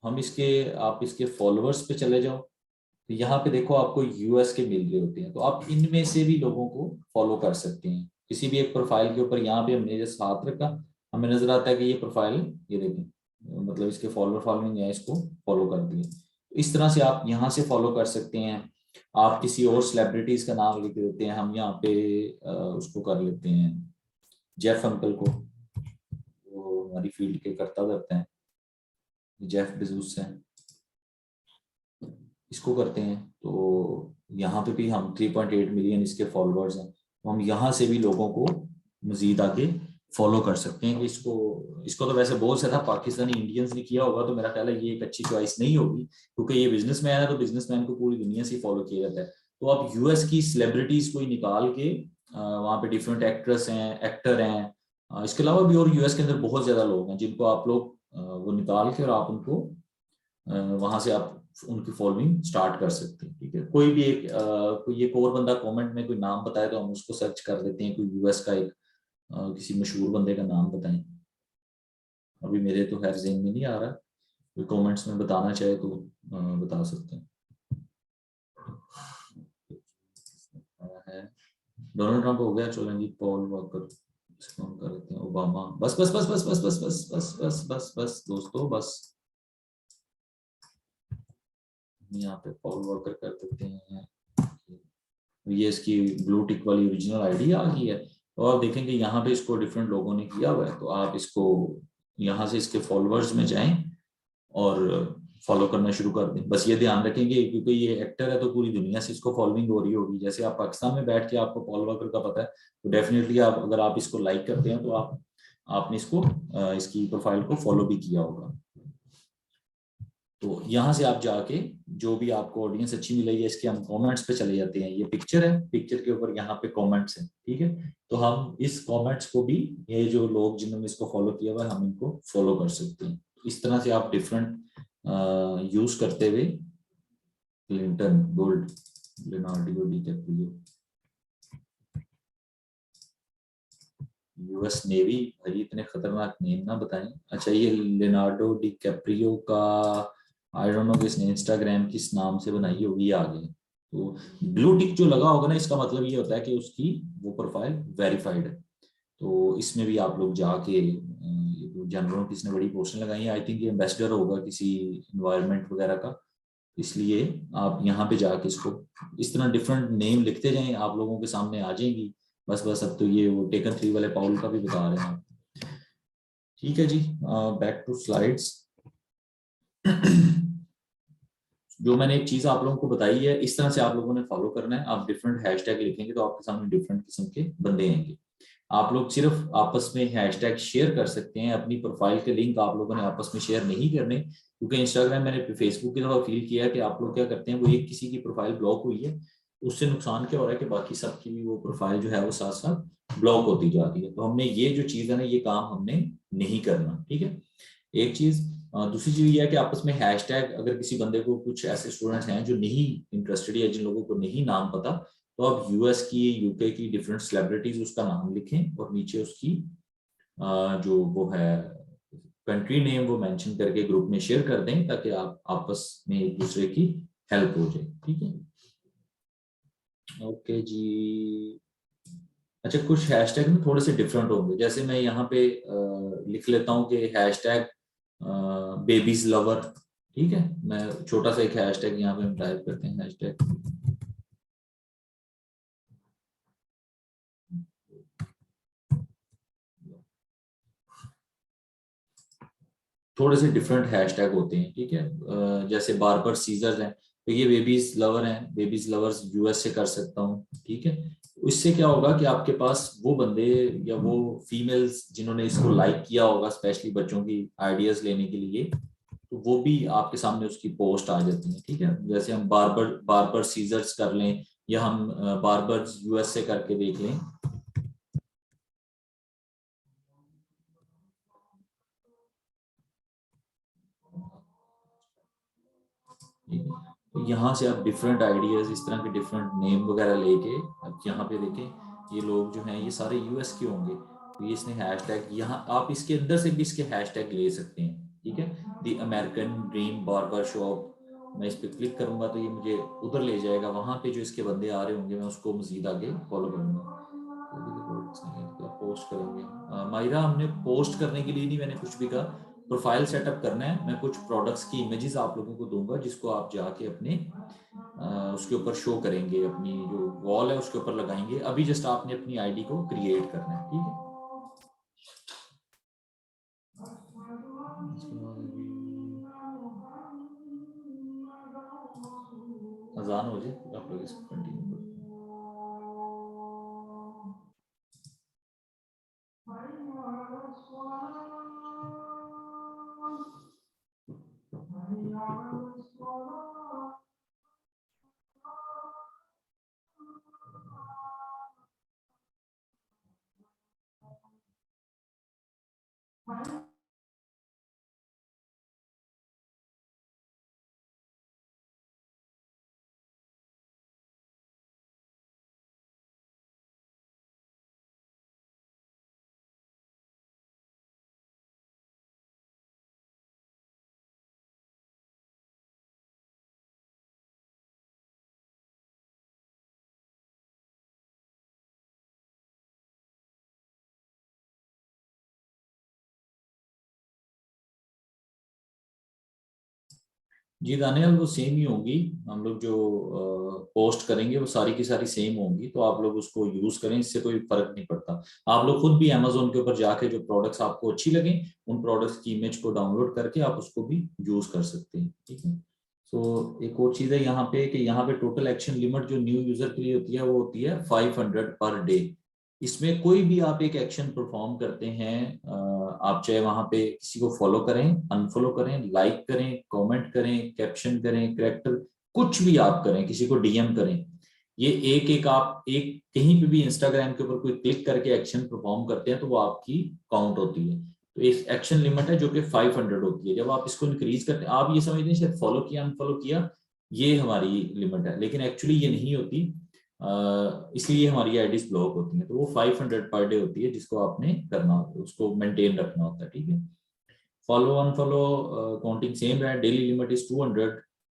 हम इसके, आप इसके फॉलोअर्स पे चले जाओ, तो यहाँ पे देखो आपको यूएस के मिल रहे होते हैं। तो आप इनमें से भी लोगों को फॉलो कर सकते हैं किसी भी एक प्रोफाइल के ऊपर। यहाँ पे हमने जैसे हाथ रखा, हमें नजर आता है कि ये प्रोफाइल, ये देखें मतलब इसके फॉलोइंग है, इसको फॉलो कर दिए। तो इस तरह से आप यहाँ से फॉलो कर सकते हैं। आप किसी और सेलिब्रिटीज का नाम लिख देते हैं, हम यहाँ पे उसको कर लेते हैं जेफ अंकल को, वो हमारी फील्ड के करता करते हैं, जेफ बेजोस हैं, इसको करते हैं। तो यहाँ पे भी हम 3.8 मिलियन इसके फॉलोअर्स हैं। तो हम यहाँ से भी लोगों को मजीद आगे फॉलो कर सकते हैं। कि इसको इसको तो वैसे बहुत सा था पाकिस्तानी इंडियंस ने किया होगा, तो मेरा ख्याल है ये एक अच्छी चॉइस नहीं होगी, क्योंकि ये बिजनेसमैन है, तो बिजनेसमैन को पूरी दुनिया से फॉलो किया जाता है। तो आप यूएस की सेलिब्रिटीज को ही निकाल के वहाँ पे डिफरेंट एक्ट्रेस हैं, एक्टर हैं, इसके अलावा भी और यूएस के अंदर बहुत ज्यादा लोग हैं जिनको आप लोग वो निकाल के और आप उनको वहां से आप उनकी फॉलोइंग स्टार्ट कर सकते हैं। ठीक है, कोई भी एक कोई एक और बंदा कमेंट में कोई नाम बताए तो हम उसको सर्च कर देते हैं, कोई यूएस का एक किसी मशहूर बंदे का नाम बताएं। अभी मेरे तो खैर ज़हन में नहीं आ रहा, कोई कमेंट्स में बताना चाहे तो बता सकते हैं। है डोनाल्ड ट्रंप हो गया, चलो जी पॉल वॉकर कर देते हैं, ओबामा, बस बस बस बस बस बस बस बस बस बस बस दोस्तों बस, यहाँ पे पॉल वॉकर कर देते हैं। ये इसकी ब्लू टिक वाली ओरिजिनल आईडी आ गई है, तो आप देखेंगे यहाँ पे इसको डिफरेंट लोगों ने किया हुआ है, तो आप इसको यहाँ से इसके फॉलोअर्स में जाएं और फॉलो करना शुरू कर दें। बस ये ध्यान रखेंगे क्योंकि ये एक्टर है तो पूरी दुनिया से इसको फॉलोइंग हो रही होगी। जैसे आप पाकिस्तान में बैठ के आपको पॉल वॉकर का पता है तो डेफिनेटली आप अगर आप इसको लाइक करते हैं तो आपने इसको इसकी प्रोफाइल को फॉलो भी किया होगा। तो यहाँ से आप जाके जो भी आपको ऑडियंस अच्छी मिलेगी इसके हम कमेंट्स पे चले जाते हैं। ये पिक्चर है, पिक्चर के ऊपर यहाँ पे कमेंट्स हैं, ठीक है, तो हम इस कमेंट्स को भी, ये जो लोग जिन्होंने इसको फॉलो किया हुआ है हम इनको फॉलो कर सकते हैं। इस तरह से आप डिफरेंट यूज करते हुए Clinton gold, Leonardo DiCaprio, US navy, भाई इतने खतरनाक नेम ना बताएं। अच्छा ये लियोनार्डो डिकैप्रियो का आई डोंट नो किसने इंस्टाग्राम किस नाम से बनाई होगी आगे। तो ब्लू टिक जो लगा होगा ना इसका मतलब ये होता है कि उसकी वो प्रोफाइल वेरीफाइड है। तो इसमें भी आप लोग जाके जानवरों की इसने बड़ी पोस्टें लगाई है, आई थिंक ये एम्बेसडर होगा किसी इन्वायरमेंट वगैरह का, इसलिए आप यहाँ पे जाके इसको इस तरह डिफरेंट नेम लिखते जाएं, आप लोगों के सामने आ जाएंगी। बस बस अब तो ये वो टेकन 3 वाले पाउल का भी बता रहे हैं। ठीक है जी, बैक टू स्लाइड्स। जो मैंने एक चीज आप लोगों को बताई है इस तरह से आप लोगों ने फॉलो करना है। आप डिफरेंट हैशटैग लिखेंगे तो आपके सामने डिफरेंट किस्म के बंदे आएंगे। आप लोग सिर्फ आपस में हैशटैग शेयर कर सकते हैं, अपनी प्रोफाइल के लिंक आप लोगों ने आपस में शेयर नहीं करने, क्योंकि इंस्टाग्राम मैंने फेसबुक की तरह फील किया है कि आप लोग क्या करते हैं, वो एक किसी की प्रोफाइल ब्लॉक हुई है उससे नुकसान क्या हो रहा है कि बाकी सबकी भी वो प्रोफाइल जो है वो साथ साथ ब्लॉक होती जा रही है। तो हमने ये जो चीज है ना ये काम हमने नहीं करना, ठीक है, एक चीज। दूसरी चीज ये है कि आपस में हैशटैग, अगर किसी बंदे को, कुछ ऐसे स्टूडेंट्स हैं जो नहीं इंटरेस्टेड या जिन लोगों को नहीं नाम पता, तो आप यूएस की, यूके की डिफरेंट सेलिब्रिटीज उसका नाम लिखें और नीचे उसकी जो वो है कंट्री नेम वो मेंशन करके ग्रुप में शेयर कर दें ताकि आप आपस में एक दूसरे की हेल्प हो जाए। ठीक है, ओके जी। अच्छा कुछ हैशटैग में थोड़े से डिफरेंट होंगे, जैसे मैं यहाँ पे लिख लेता हूँ कि हैशटैग बेबीज लवर। ठीक है, मैं छोटा सा एक हैशटैग यहाँ पे हम टाइप करते हैं, हैशटैग थोड़े से डिफरेंट हैशटैग होते हैं। ठीक है, जैसे बार्बर सीजर्स हैं तो ये बेबीज लवर हैं, बेबीज लवर्स यूएस से कर सकता हूँ। ठीक है, इससे क्या होगा कि आपके पास वो बंदे या वो फीमेल्स जिन्होंने इसको लाइक किया होगा स्पेशली बच्चों की आइडियाज लेने के लिए, तो वो भी आपके सामने उसकी पोस्ट आ जाती है। ठीक है, जैसे हम बार्बर बार्बर सीजर्स कर लें या हम बार्बर यूएस से करके देख लें। तो यहाँ से आप डिफरेंट आइडियाज इस तरह के डिफरेंट नेम वगैरह लेके अब यहाँ पे देखें ये लोग जो हैं ये सारे यूएस के होंगे, तो ये इसने हैशटैग, यहाँ आप इसके अंदर से भी इसके हैशटैग ले सकते हैं। ठीक है, the American dream barber shop, मैं इस पर क्लिक करूंगा तो ये मुझे उधर ले जाएगा, वहां पे जो इसके बंदे आ रहे होंगे मैं उसको मजीद आगे फॉलो करूंगा। पोस्ट करेंगे मायरा, हमने पोस्ट करने के लिए नहीं मैंने कुछ भी कहा, प्रोफाइल सेटअप करना है। मैं कुछ प्रोडक्ट्स की इमेजेस आप लोगों को दूंगा जिसको आप जाके अपने उसके ऊपर शो करेंगे, अपनी जो वॉल है उसके ऊपर लगाएंगे। अभी जस्ट आपने अपनी आईडी को क्रिएट करना है। ठीक है, अजान हो जाए आप लोग इसको कंटिन्यू करो। जी दानियल, वो सेम ही होंगी। हम लोग जो पोस्ट करेंगे वो सारी की सारी सेम होंगी, तो आप लोग उसको यूज करें, इससे कोई फर्क नहीं पड़ता। आप लोग खुद भी अमेजोन के ऊपर जाके जो प्रोडक्ट्स आपको अच्छी लगे उन प्रोडक्ट्स की इमेज को डाउनलोड करके आप उसको भी यूज कर सकते हैं, ठीक है। सो एक और चीज है यहाँ पे कि यहाँ पे टोटल एक्शन लिमिट जो न्यू यूजर के लिए होती है वो होती है 500 पर डे। इसमें कोई भी आप एक एक्शन परफॉर्म करते हैं, आप चाहे वहां पे किसी को फॉलो करें, अनफॉलो करें, लाइक करें, कमेंट करें, कैप्शन करें, करेक्टर, कुछ भी आप करें, किसी को डीएम करें, ये एक एक आप एक कहीं पे भी इंस्टाग्राम के ऊपर कोई क्लिक करके एक्शन परफॉर्म करते हैं तो वो आपकी काउंट होती है। तो एक एक्शन लिमिट है जो कि 500 होती है। जब आप इसको इंक्रीज करते हैं, आप ये समझते हैं शायद फॉलो किया अनफॉलो किया ये हमारी लिमिट है, लेकिन एक्चुअली ये नहीं होती। इसलिए हमारी आईडीज ब्लॉक होती हैं। तो वो 500 पर डे होती है जिसको आपने करना होता है, उसको मेंटेन रखना होता है, ठीक है। फॉलो अनफॉलो काउंटिंग सेम है, daily limit is 200।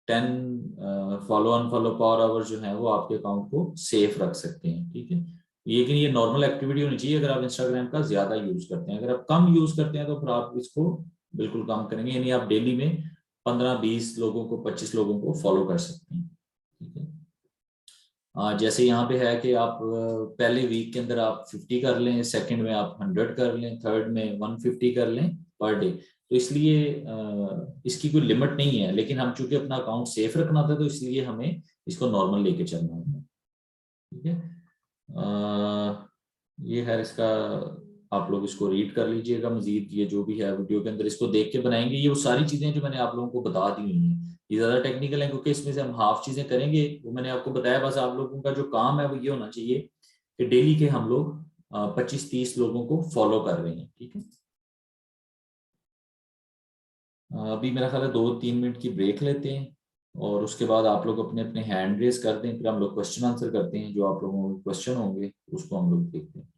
10 follow unfollow per hour जो है वो आपके अकाउंट को सेफ रख सकते हैं, ठीक है। लेकिन ये नॉर्मल एक्टिविटी होनी चाहिए अगर आप इंस्टाग्राम का ज्यादा यूज करते हैं। अगर आप कम यूज करते हैं तो फिर आप इसको बिल्कुल कम करेंगे, यानी आप डेली में 15-20 लोगों को, 25 लोगों को फॉलो कर सकते हैं, ठीक है। जैसे यहाँ पे है कि आप पहले वीक के अंदर आप 50 कर लें, सेकंड में आप 100 कर लें, थर्ड में 150 कर लें पर डे। तो इसलिए इसकी कोई लिमिट नहीं है, लेकिन हम चूंकि अपना अकाउंट सेफ रखना था तो इसलिए हमें इसको नॉर्मल लेके चलना है, ठीक है। ये है इसका, आप लोग इसको रीड कर लीजिएगा मजीद। ये जो भी है वीडियो के अंदर इसको देख के बनाएंगे, ये वो सारी चीजें जो मैंने आप लोगों को बता दी हुई हैं ये ज्यादा टेक्निकल है, क्योंकि इसमें से हम हाफ चीजें करेंगे वो मैंने आपको बताया। बस आप लोगों का जो काम है वो ये होना चाहिए कि डेली के हम लोग 25-30 लोगों को फॉलो कर रहे हैं, ठीक है। अभी मेरा ख्याल है 2-3 मिनट की ब्रेक लेते हैं और उसके बाद आप लोग अपने अपने हैंड रेस कर दें, फिर हम लोग क्वेश्चन आंसर करते हैं। जो आप लोगों के क्वेश्चन होंगे उसको हम लोग देखते हैं।